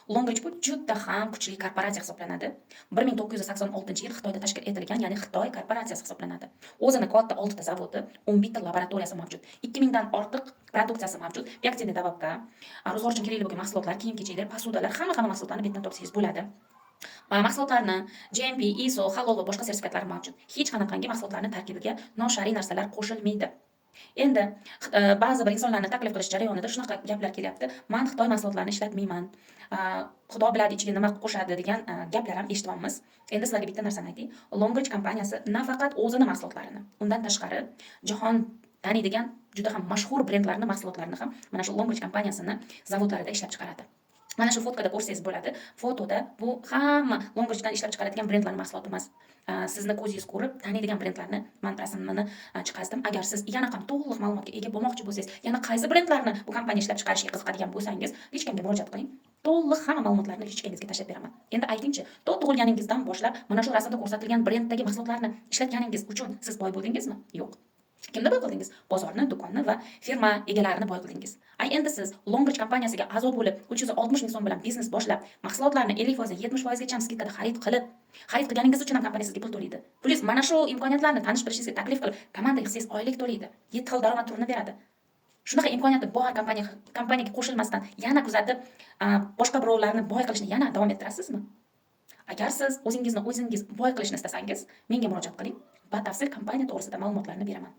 Longbridge bu juda ham kuchli korporatsiya hisoblanadi. 1986-yil Xitoyda tashkil etilgan, ya'ni Xitoy korporatsiyasi hisoblanadi. O'zini katta 6 ta zavodi, 11 ta laboratoriyasi mavjud. 2000 dan ortiq produksiyasi mavjud. Reaktивный добавка, ro'zg'or uchun kerakli bo'lgan mahsulotlar, kiyim-kechaklar, posudalar, hamma mahsulotlarni bittadan topsangiz bo'ladi. Mahsulotlarni GMP, ISO, halol va boshqa sertifikatlari mavjud. Hech qanaqangi mahsulotlarning tarkibiga noshar'iy narsalar qo'shilmaydi. Endi ba'zi bir insonlarni taklif qilish jarayonida shunaqa gaplar kelyapti. Men Xitoy mahsulotlarini ishlatmayman. Xudo biladi ichiga nima qo'shadi degan gaplar ham eshityapmiz. Endi sizlarga bitta narsani aytay. Longbridge kompaniyasi nafaqat o'zini mahsulotlarini, undan tashqari jahon taniydigan juda ham mashhur brendlarning mahsulotlarini ham mana shu Longbridge kompaniyasini zavodlarida ishlab chiqaradi. Mana shu fotkada ko'rsangiz bo'ladi. Fotoda bu hamma Longbridgedan ishlab chiqaradigan brendlarning mahsuloti emas. Sizni ko'zingiz ko'rib taniydigan brendlarni men rasmini chiqazdim. Agar siz yana ham to'liq ma'lumotga ega bo'lmoqchi bo'lsangiz, yana qaysi brendlarni bu kompaniya ishlab chiqarishiga qiziqadigan bo'lsangiz, hech kimga murojaat qiling. To'liq hamma ma'lumotlarni hechkingizga tashlab beraman. Endi aytingchi, tug'ilganingizdan boshlab mana shu rasmda ko'rsatilgan brenddagi mahsulotlarni ishlatganingiz uchun siz boy bo'ldingizmi? Yo'q. Kimni boy qildingiz? Bozorni, do'konni va firma egalarini boy qildingiz. Endi siz Longbridge kompaniyasiga a'zo bo'lib, 360 ming so'm bilan biznes boshlab, mahsulotlarni 50%, 70% gacha skidkada xarid qilganingiz uchun ham kompaniya sizga pul to'laydi. Plus mana shu imkoniyatlarni tanishtirishingizga taklif qilib, komanda yig'sangiz oylik to'laydi. 7 xil daromad turini beradi. Shunaqa imkoniyati bor kompaniyaga qo'shilmasdan yana kuzatib, boshqa birovlarni boy qilishni yana davom ettirasizmi? Agar siz o'zingiz boy qilishni istasangiz, menga murojaat qiling. Batafsil kompaniya to'g'risida ma'lumotlarni beraman.